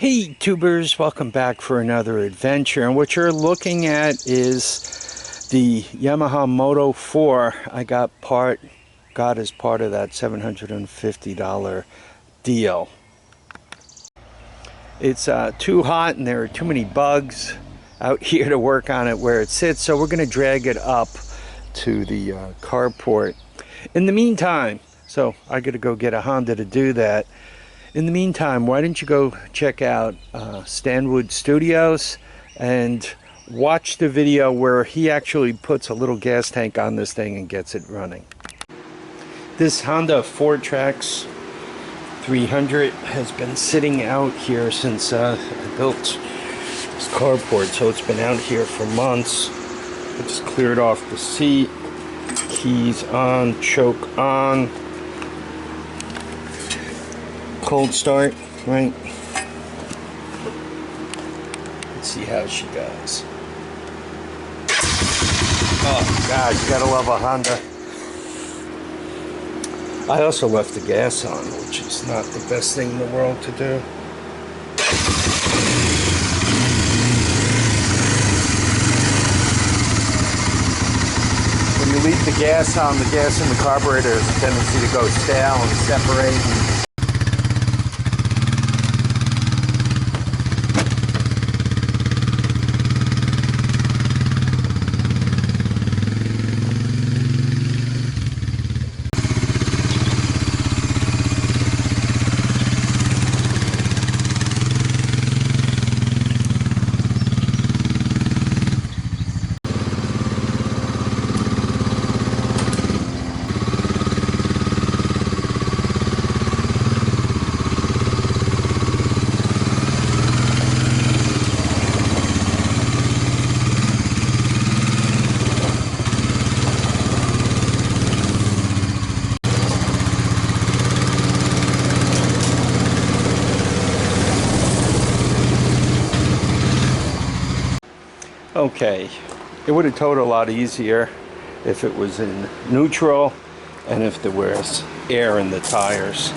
Hey tubers, welcome back for another adventure, and what you're looking at is the Yamaha Moto4 I got as part of that $750 deal. It's too hot and there are too many bugs out here to work on it where it sits, so we're going to drag it up to the carport. In the meantime, so I got to go get a Honda to do that. In the meantime, why don't you go check out Stanwood Studios and watch the video where he actually puts a little gas tank on this thing and gets it running. This Honda 4Trax 300 has been sitting out here since I built this carport, so it's been out here for months. I just cleared off the seat, keys on, choke on. Cold start, right? Let's see how she does. Oh God, you gotta love a Honda. I also left the gas on, which is not the best thing in the world to do. When you leave the gas on, the gas in the carburetor has a tendency to go stale and separate. Okay, it would have towed a lot easier if it was in neutral and if there was air in the tires.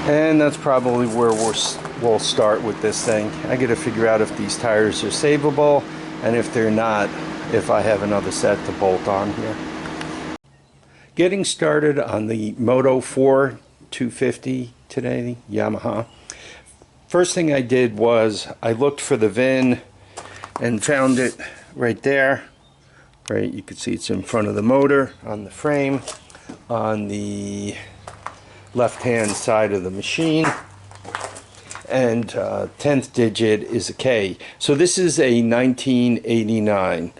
And that's probably where we'll start with this thing. I got to figure out if these tires are savable, and if they're not, if I have another set to bolt on here. Getting started on the Moto4 250 today, Yamaha. First thing I did was I looked for the VIN and found it right there. Right, you can see it's in front of the motor on the frame on the left hand side of the machine, and 10th digit is a K. So this is a 1989.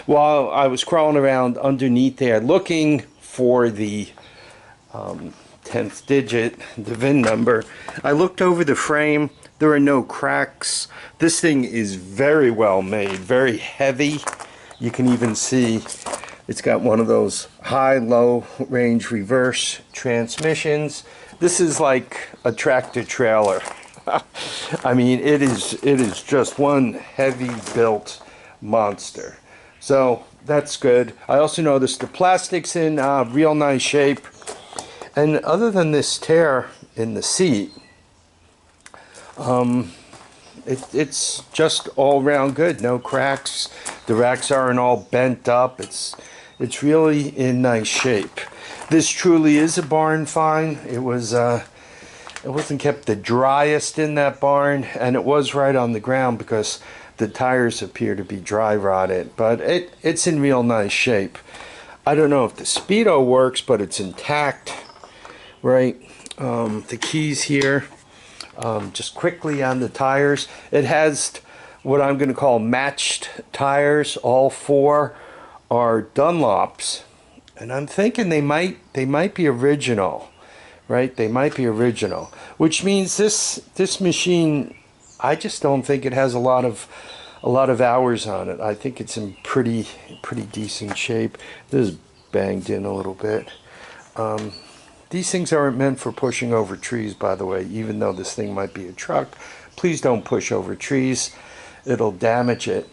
While I was crawling around underneath there looking for the 10th digit, the VIN number, I looked over the frame. There are no cracks. This thing is very well made, very heavy. You can even see it's got one of those high-low range reverse transmissions. This is like a tractor trailer. I mean, it is just one heavy built monster. So that's good. I also noticed the plastic's in real nice shape. And other than this tear in the seat, it's just all around good. No cracks. The racks aren't all bent up. It's really in nice shape. This truly is a barn find. It wasn't kept the driest in that barn, and it was right on the ground because the tires appear to be dry rotted, but it's in real nice shape. I don't know if the speedo works, but it's intact, right? The keys here. Just quickly on the tires, it has what I'm going to call matched tires. All four are Dunlops, and I'm thinking they might be original, right? They might be original, which means this machine, I just don't think it has a lot of hours on it. I think it's in pretty decent shape. This is banged in a little bit. These things aren't meant for pushing over trees, by the way, even though this thing might be a truck. Please don't push over trees. It'll damage it.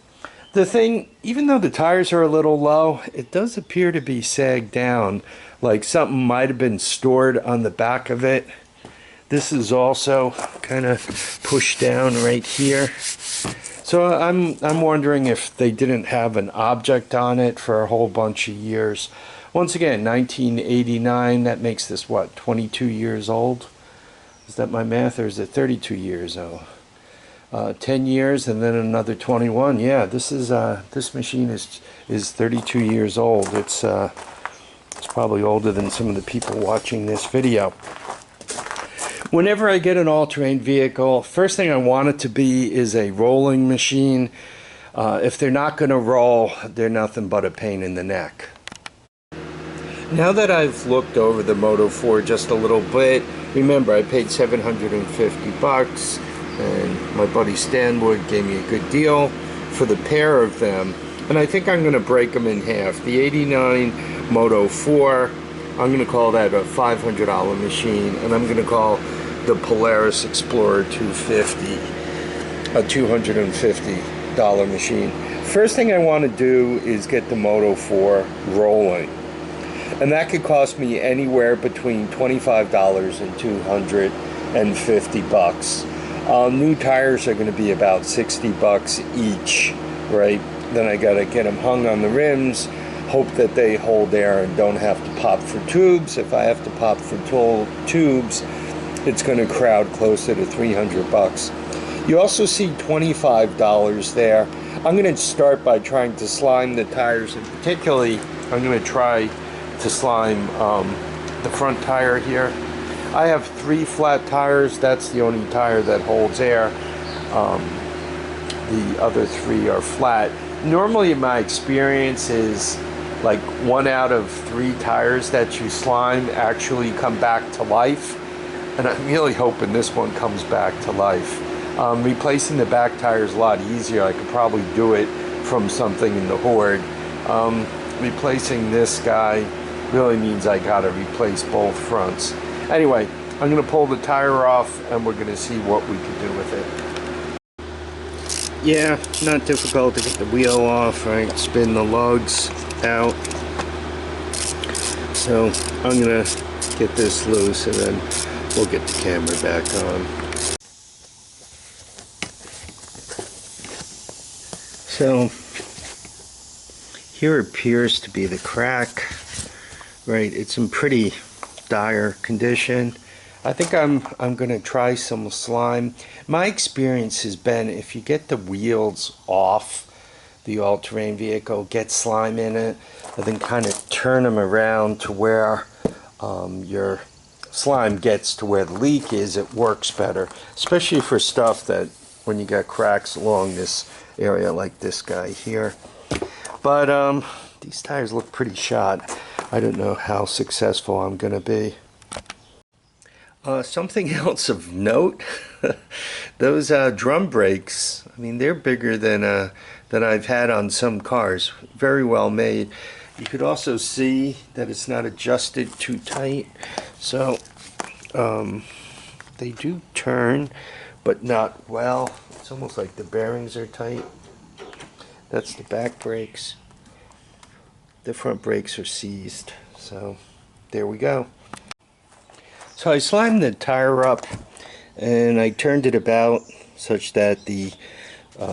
The thing, even though the tires are a little low, it does appear to be sagged down, like something might have been stored on the back of it This is also kind of pushed down right here. So I'm wondering if they didn't have an object on it for a whole bunch of years. Once again, 1989, that makes this what, 22 years old? Is that my math, or is it 32 years old? 10 years and then another 21. Yeah, this machine is 32 years old. It's probably older than some of the people watching this video. Whenever I get an all-terrain vehicle, first thing I want it to be is a rolling machine. If they're not going to roll, they're nothing but a pain in the neck. Now that I've looked over the Moto4 just a little bit, remember I paid $750 and my buddy Stanwood gave me a good deal for the pair of them, and I think I'm going to break them in half. The 89 Moto4, I'm going to call that a $500 machine, and I'm going to call the Polaris Explorer 250 a $250 machine. First thing I want to do is get the Moto4 rolling, and that could cost me anywhere between $25 and $250. New tires are going to be about $60 each, right? Then I got to get them hung on the rims, hope that they hold air and don't have to pop for tubes. If I have to pop for tubes, it's going to crowd closer to $300. You also see $25 there. I'm going to start by trying to slime the tires, and particularly I'm going to try to slime the front tire here. I have 3 flat tires. That's the only tire that holds air. The other 3 are flat. Normally, my experience is like 1 out of 3 tires that you slime actually come back to life, and I'm really hoping this one comes back to life. Replacing the back tire is a lot easier. I could probably do it from something in the Horde. Replacing this guy really means I gotta replace both fronts. Anyway, I'm going to pull the tire off and we're going to see what we can do with it. Yeah, not difficult to get the wheel off, right? Spin the lugs out. So I'm going to get this loose and then we'll get the camera back on. So here appears to be the crack, right? It's in pretty dire condition. I think I'm going to try some slime. My experience has been if you get the wheels off the all-terrain vehicle, get slime in it, and then kind of turn them around to where your slime gets to where the leak is, it works better. Especially for stuff that when you got cracks along this area like this guy here. But these tires look pretty shot. I don't know how successful I'm going to be. Something else of note, those drum brakes, I mean, they're bigger than I've had on some cars. Very well made. You could also see that it's not adjusted too tight. So they do turn, but not well. It's almost like the bearings are tight. That's the back brakes. The front brakes are seized. So there we go. So I slimed the tire up and I turned it about such that the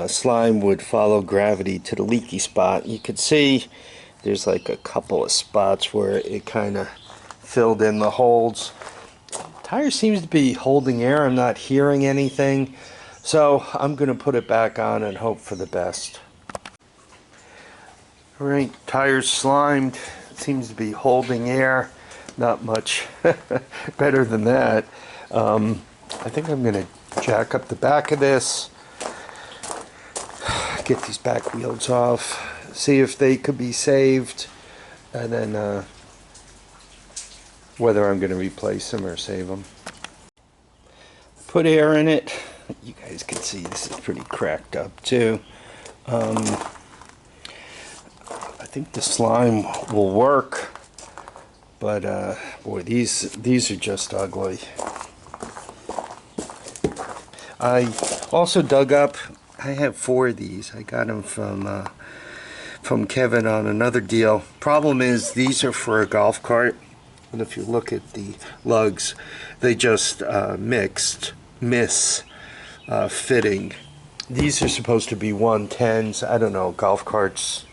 slime would follow gravity to the leaky spot. You could see there's like a couple of spots where it kind of filled in the holes. The tire seems to be holding air. I'm not hearing anything. So I'm going to put it back on and hope for the best. Alright, tires slimed. It seems to be holding air. Not much better than that. I think I'm going to jack up the back of this, get these back wheels off, see if they could be saved, and then whether I'm going to replace them or save them. Put air in it. You guys can see this is pretty cracked up too. I think the slime will work. But boy, these are just ugly. I also dug up. I have 4 of these. I got them from Kevin on another deal. Problem is, these are for a golf cart, And if you look at the lugs, they just miss fitting. These are supposed to be 110s. I don't know, golf carts,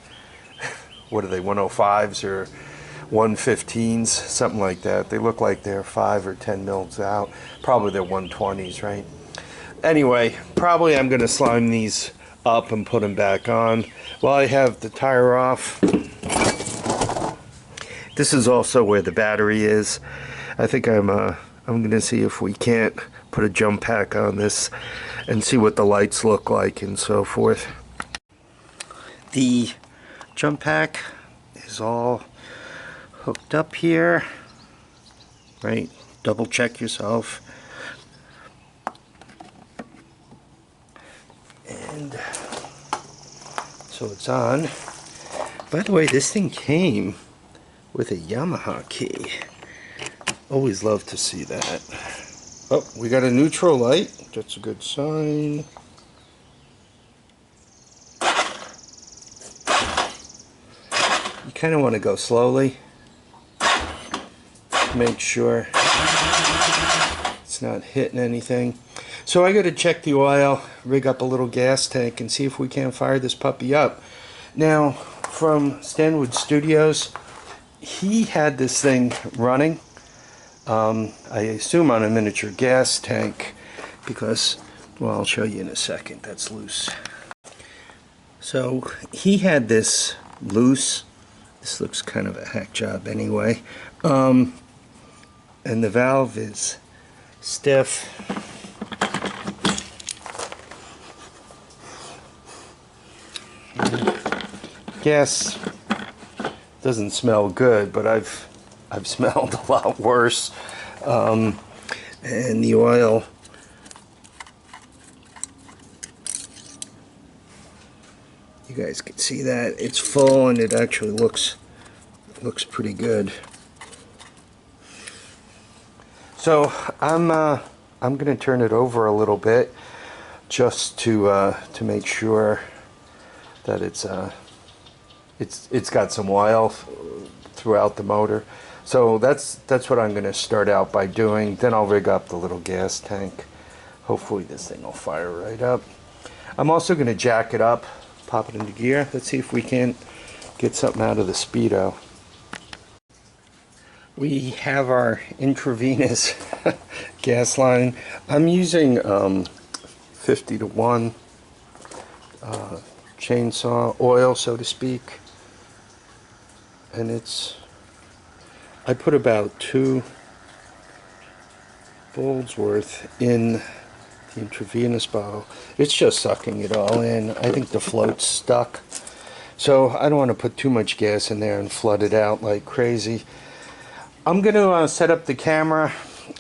what are they, 105s or 115s, something like that. They look like they're 5 or 10 mils out. Probably they're 120s, right? Anyway, probably I'm going to slime these up and put them back on. While I have the tire off, this is also where the battery is. I think I'm going to see if we can't put a jump pack on this and see what the lights look like and so forth. The jump pack is all hooked up here, right? Double check yourself. And so it's on. By the way, this thing came with a Yamaha key. Always love to see that. Oh, we got a neutral light. That's a good sign. You kind of want to go slowly. Make sure it's not hitting anything. So I got to check the oil, rig up a little gas tank, and see if we can't fire this puppy up. Now, from Stanwood Studios, he had this thing running. I assume on a miniature gas tank because, well, I'll show you in a second. That's loose. So he had this loose. This looks kind of a hack job anyway. And the valve is stiff. Gas doesn't smell good, but I've smelled a lot worse. And the oil, you guys can see that it's full, and it actually looks pretty good. So I'm going to turn it over a little bit just to make sure that it's got some oil throughout the motor. So that's what I'm going to start out by doing. Then I'll rig up the little gas tank. Hopefully this thing will fire right up. I'm also going to jack it up, pop it into gear. Let's see if we can get something out of the speedo. We have our intravenous gas line. I'm using 50-to-1 chainsaw oil, so to speak, and I put about 2 bowls worth in the intravenous bottle. It's just sucking it all in. I think the float's stuck, so I don't want to put too much gas in there and flood it out like crazy. I'm going to set up the camera.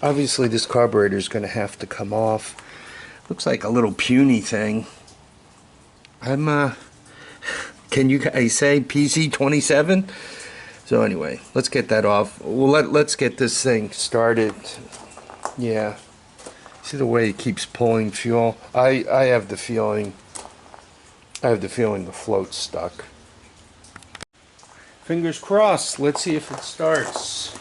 Obviously this carburetor is going to have to come off. Looks like a little puny thing. Can you guys say PC-27? So anyway, let's get that off. Well, let's get this thing started. Yeah. See the way it keeps pulling fuel? I have the feeling the float's stuck. Fingers crossed. Let's see if it starts.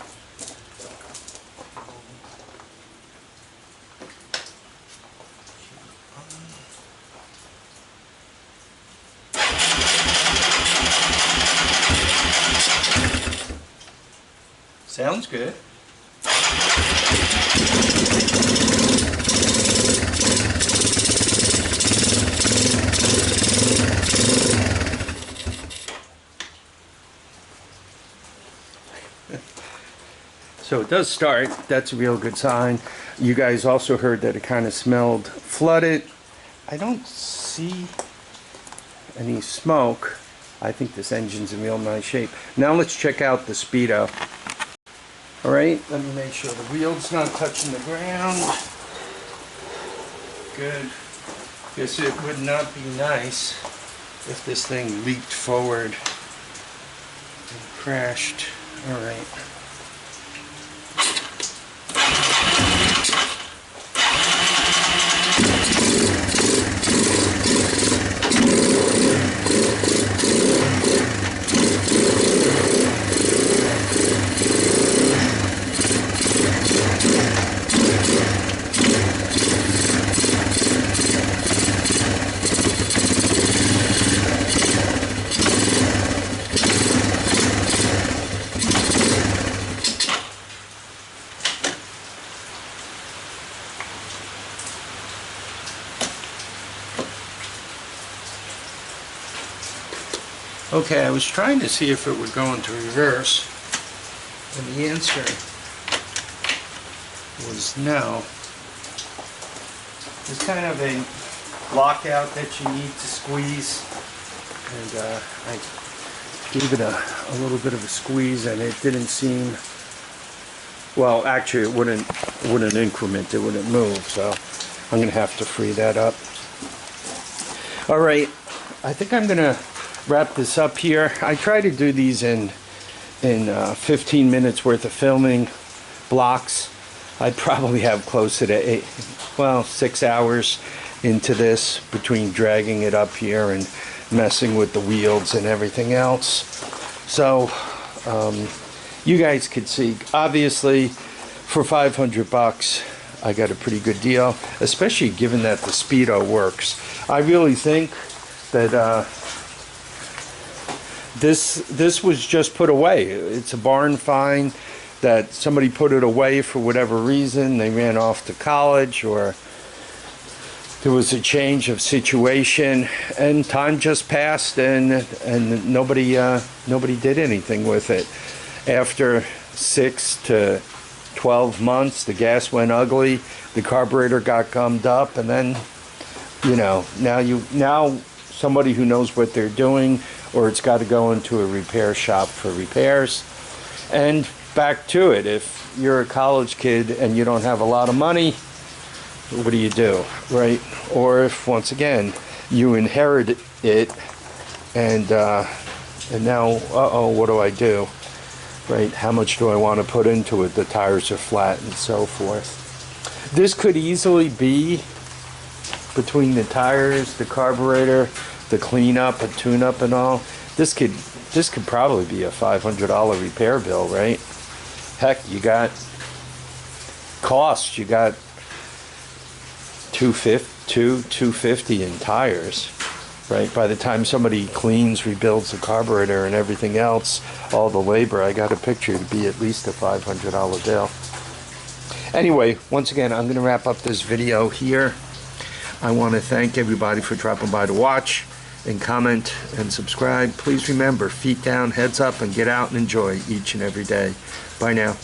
Sounds good. So it does start. That's a real good sign. You guys also heard that it kind of smelled flooded. I don't see any smoke. I think this engine's in real nice shape. Now let's check out the speedo. Alright, let me make sure the wheel's not touching the ground. Good. Guess it would not be nice if this thing leaped forward and crashed. Alright. Okay, I was trying to see if it would go into reverse, and the answer was no. There's kind of a lockout that you need to squeeze, and I gave it a little bit of a squeeze, and it didn't seem, well, actually it wouldn't increment, it wouldn't move, so I'm gonna have to free that up. All right, I think I'm gonna wrap this up here. I try to do these in 15 minutes worth of filming blocks. I'd probably have closer to 6 hours into this between dragging it up here and messing with the wheels and everything else. So you guys could see, obviously for 500 bucks I got a pretty good deal, especially given that the Speedo works. I really think that this was just put away. It's a barn find that somebody put it away for whatever reason. They ran off to college, or there was a change of situation, and time just passed, and nobody did anything with it. After 6 to 12 months, the gas went ugly, the carburetor got gummed up, and then, you know, now somebody who knows what they're doing, or it's got to go into a repair shop for repairs. And back to it, if you're a college kid and you don't have a lot of money, what do you do, right? Or if, once again, you inherit it, and now, what do I do, right? How much do I want to put into it? The tires are flat and so forth. This could easily be, between the tires, the carburetor, the cleanup, a tune-up and all, this could probably be a $500 repair bill, right? Heck, you got costs, you got $250 in tires, right? By the time somebody cleans, rebuilds the carburetor and everything else, all the labor, I got a picture to be at least a $500 bill. Anyway, once again, I'm going to wrap up this video here. I want to thank everybody for dropping by to watch and comment and subscribe. Please remember, feet down, heads up, and get out and enjoy each and every day. Bye now.